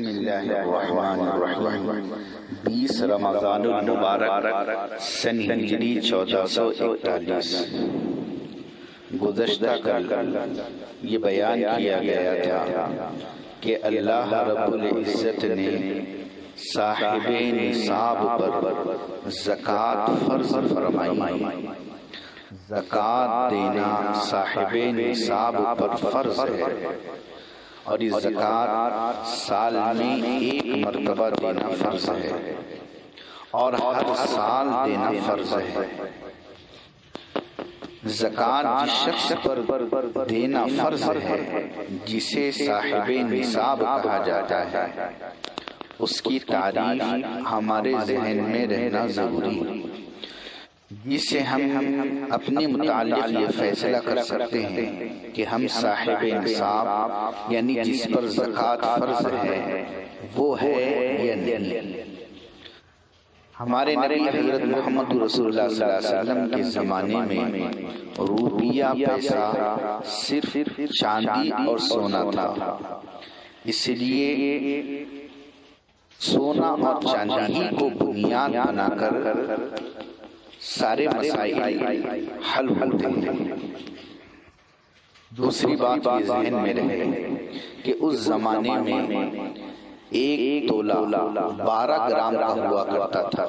بسم اللہ الرحمن الرحیم 20 رمضان المبارک سن ہجری 1441 گزشتہ کل یہ بیان کیا گیا تھا کہ اللہ رب العزت نے صاحب نصاب پر زکوٰۃ فرض فرمائی۔ زکوٰۃ دینا صاحب نصاب پر فرض ہے اور یہ زکوٰۃ سال میں ایک مرتبہ دینا فرض ہے اور ہر سال دینا فرض ہے۔ زکوٰۃ جس شخص پر دینا فرض ہے جسے صاحب نصاب کہا جاتا ہے، اس کی تعریف ہمارے ذہن میں رہنا ضروری ہے، جس سے ہم اپنے متعلق یہ فیصلہ کر سکتے ہیں کہ ہم صاحب نصاب یعنی جس پر زکوٰۃ فرض ہے وہ ہے یا نہیں۔ ہمارے نبی حضرت محمد رسول اللہ صلی اللہ علیہ وسلم کے زمانے میں روپیہ پیسہ صرف چاندی اور سونا تھا، اس لیے سونا اور چاندی کو بنیاد بنا کر سارے مسائل حل ہوتے ہیں۔ دوسری بات یہ ذہن میں رہے کہ اس زمانے میں ایک تولہ 12 گرام کا ہوا کرتا تھا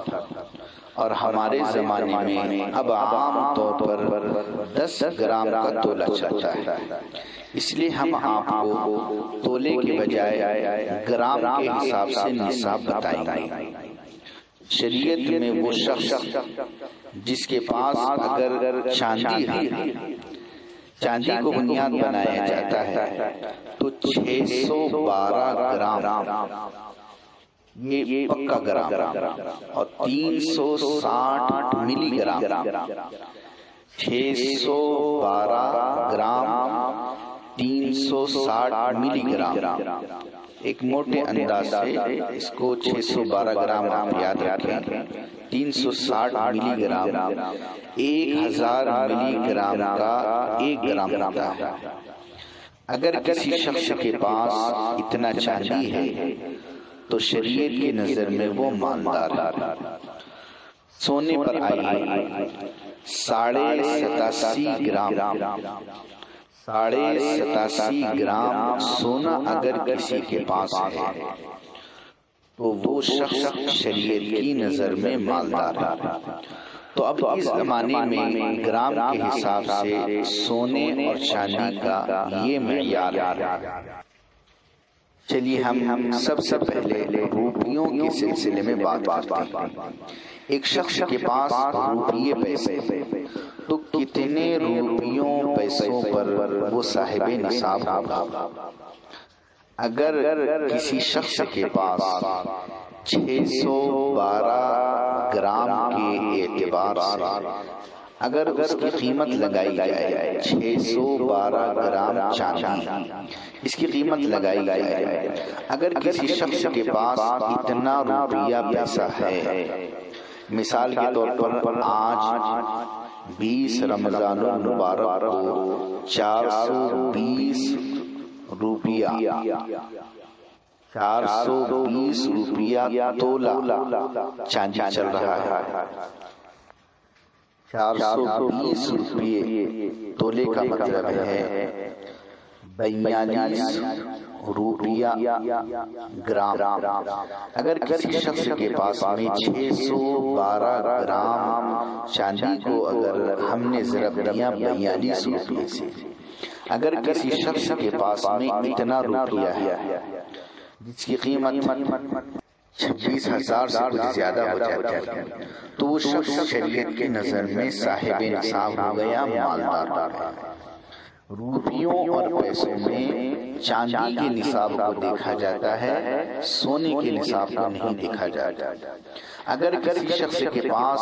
اور ہمارے زمانے میں اب عام طور پر 10 گرام کا تولہ چلتا ہے، اس لیے ہم آپ کو تولے کے بجائے گرام کے حساب سے نصاب بتائیں گے۔ شریعت میں وہ شخص جس کے پاس اگر چاندی ہے، چاندی کو بنیاد بنایا جاتا ہے تو 612 گرام یہ پکا گرام اور 360 ملی گرام 612 گرام 360 ملی گرام ایک موٹے انداز سے اس کو 612 گرام آپ یاد رکھیں، 360 ملی گرام 1000 ملی گرام کا 1 گرام ہوتا ہے۔ اگر کسی شخص کے پاس اتنا چاندی ہے تو شریعت کی نظر میں وہ مالدار ہے۔ سونے پر آئیے 87.5 گرام 87.5 گرام سونا اگر کسی کے پاس ہے تو وہ شخص شریعت کی نظر میں مالدار ہے۔ تو اب اس زمانے میں گرام کے حساب سے سونے اور چاندی کا یہ معیار ہے۔ چلیے ہم سب سے پہلے روپیوں کے سلسلے میں بات کرتے ہیں۔ ایک شخص کے پاس روپیے پیسے تو کتنے روپیوں پیسوں پر وہ صاحب نصاب ہوگا؟ اگر کسی شخص کے پاس 612 گرام کے اعتبار سے اگر اس کی قیمت لگائی جائے 612 گرام چاندی، اس کی قیمت لگائی جائے، اگر کسی شخص کے پاس اتنا روپیہ پیسہ ہے، مثال کے طور پر آج 20 رمضان المبارک کو 420 روپیہ 420 روپیہ تولہ چاندی چل رہا ہے۔ 420 روپیے تولے کا مطلب ہے 42 روپیہ گرام۔ اگر کسی شخص کے پاس میں 612 گرام چاندی کو اگر ہم نے ضرب دیا 42 روپیے سے، اگر کسی شخص کے پاس میں اتنا روپیہ ہے جس کی قیمت 26,000 سے کچھ زیادہ ہو جاتی ہے تو وہ شخص شریعت کی نظر میں صاحب نصاب ہو گیا، مالدار ہو گیا۔ روپیوں اور پیسوں میں چاندی کے نصاب کو دیکھا جاتا ہے، سونے کے نصاب کو نہیں دیکھا جاتا۔ اگر کسی شخص کے پاس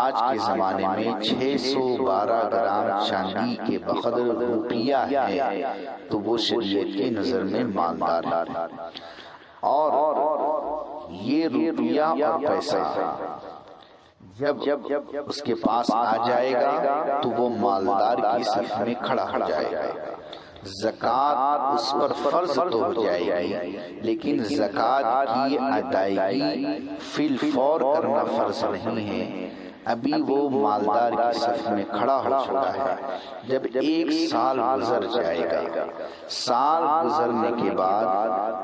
آج کے زمانے میں 612 گرام چاندی کے بقدر روپیہ ہے تو وہ شریعت کی نظر میں مالدار ہے، اور یہ روپیہ اور پیسہ جب اس کے پاس آ جائے گا تو وہ مالدار کی صف میں کھڑا ہو جائے گا۔ زکوٰۃ اس پر فرض تو ہو جائے گی، لیکن زکوٰۃ کی ادائیگی فی الفور کرنا فرض نہیں ہے۔ ابھی وہ مالدار کی صف میں کھڑا ہو چکا ہے، جب 1 سال گزر جائے گا، سال گزرنے کے بعد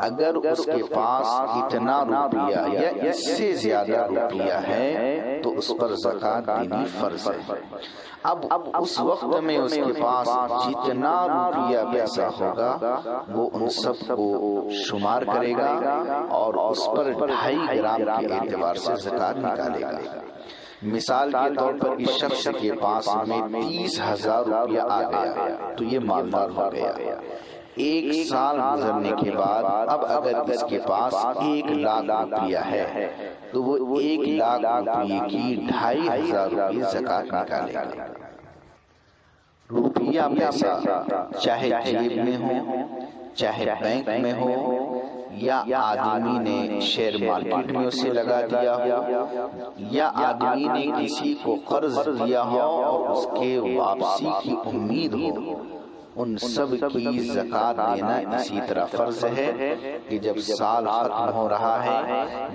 اگر اس کے پاس اتنا روپیہ یا اس سے زیادہ روپیہ ہے تو اس پر زکوٰۃ دینی فرض ہے۔ اب اس وقت میں اس کے پاس جتنا روپیہ پیسہ ہوگا وہ ان سب کو شمار کرے گا اور اس پر 2.5 گرام کے اعتبار سے زکوٰۃ نکالے گا۔ مثال کے طور پر اس شخص کے پاس میں 30,000 روپیہ آ گیا تو یہ مالدار ہو گیا۔ 1 سال گزرنے کے بعد اب اگر اس کے پاس 1 لاکھ روپیہ ہے تو وہ 1 لاکھ روپیے کی 2,500 روپیے زکوٰۃ نکالے گا۔ روپیہ پیسہ چاہے جیب میں ہو، چاہے بینک میں ہو، یا آدمی نے شیئر مارکیٹ میں اسے لگا دیا ہو، یا آدمی نے کسی کو قرض دیا ہو اور اس کے واپسی کی امید ہو، ان سب کی زکوٰۃ دینا اسی طرح فرض ہے کہ جب سال ختم ہو رہا ہے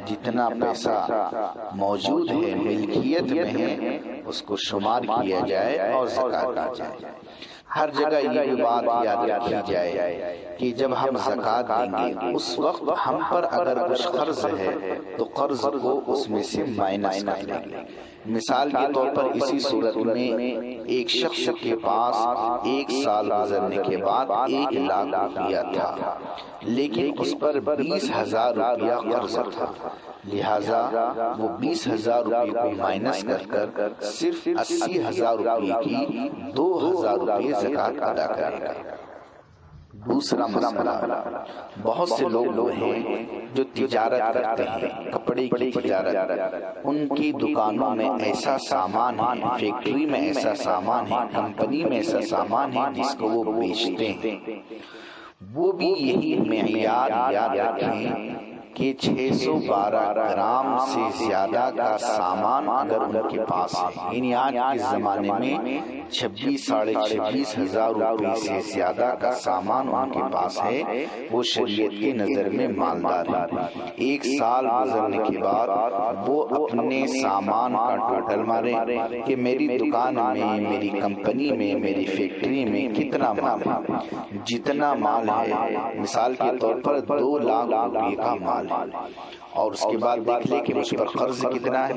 جتنا پیسہ موجود ہے ملکیت میں ہے اس کو شمار کیا جائے اور زکوٰۃ دی جائے۔ ہر جگہ یہ بھی بات یاد رکھی جائے کہ جب ہم زکوٰۃ دیں گے اس وقت ہم پر اگر کچھ قرض ہے تو قرض کو اس میں سے مائنس کر لیں گے۔ مثال کے طور پر اسی صورت میں ایک شخص کے پاس 1 سال گزرنے کے بعد 1 لاکھ روپیہ تھا، لیکن اس پر 20,000 روپیہ قرض تھا، لہذا وہ 20,000 روپیے کو مائنس کر صرف 80,000 روپیے کی 2,000 روپیے زکوٰۃ ادا کرے گا۔ دوسرا مسئلہ، بہت سے لوگ ہیں جو تجارت کرتے ہیں، کپڑے کی تجارت، ان کی دکانوں میں ایسا سامان ہے، فیکٹری میں ایسا سامان ہے، کمپنی میں ایسا سامان ہے جس کو وہ بیچتے ہیں، وہ بھی یہی معیار یاد رکھیں کہ 612 گرام سے زیادہ کا سامان اگر ان کے پاس ہے، یعنی آج کے زمانے میں 26,500 روپے سے زیادہ کا سامان ان کے پاس ہے، وہ شریعت کی نظر میں مالدار ہے۔ 1 سال گزرنے کے بعد وہ اپنے سامان کا ٹوٹل مارے کہ میری دکان میں، میری کمپنی میں، میری فیکٹری میں کتنا مال ہے۔ جتنا مال ہے، مثال کے طور پر 2 لاکھ روپے کا مال، اور اس کے بعد دیکھ لے کہ اس پر قرض کتنا ہے،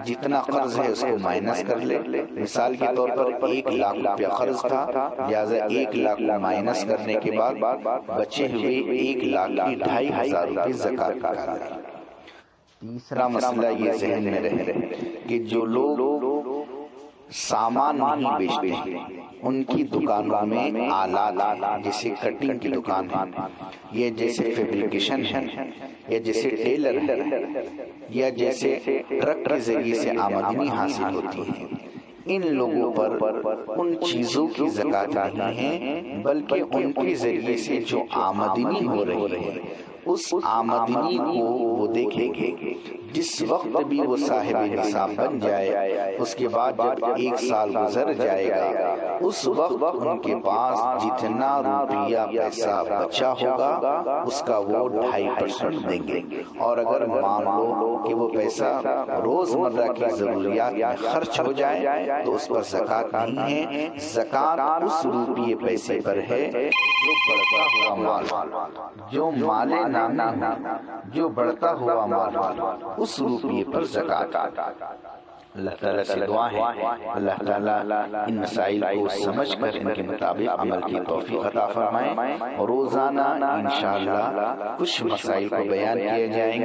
جتنا قرض ہے اس کو مائنس کر لے۔ مثال کے طور پر 1 لاکھ روپیہ قرض تھا، لہذا 1 لاکھ کو مائنس کرنے کے بعد بچے ہوئے 1 لاکھ کی 2,500 روپے زکوٰۃ نکالے۔ تیسرا مسئلہ یہ ذہن میں رہے کہ جو لوگ سامان نہیں بیچتے ہیں، ان کی دکانوں میں آلات جیسے کٹنگ کی دکان ہے، یا جیسے فیبریکیشن ہے، یا جیسے ٹیلر ہے، یا جیسے ٹرک کے ذریعے سے آمدنی حاصل ہوتی ہے، ان لوگوں پر ان چیزوں کی زکوٰۃ نہیں ہے، بلکہ ان کے ذریعے سے جو آمدنی ہو رہی ہے اس آمدنی کو وہ دیکھیں گے۔ جس وقت بھی وہ صاحب نصاب بن جائے، اس کے بعد جب 1 سال گزر جائے گا، اس وقت ان کے پاس جتنا روپیہ پیسہ بچا ہوگا اس کا وہ 2.5% دیں گے، اور اگر مان لو کہ وہ پیسہ روز مرہ کی ضروریات میں خرچ ہو جائے تو اس پر زکوٰۃ نہیں ہے۔ زکوٰۃ اس روپیے پیسے پر ہے جو بڑھتا ہوا مال، جو مال نامی ہو، جو بڑھتا ہوا مال، اس روپیے پر زکوٰۃ۔ اللہ تعالیٰ سے دعا ہے اللہ تعالیٰ ان مسائل کو سمجھ کر ان کے مطابق عمل کی توفیق عطا فرمائے، اور روزانہ انشاءاللہ کچھ مسائل کو بیان کیے جائیں گے۔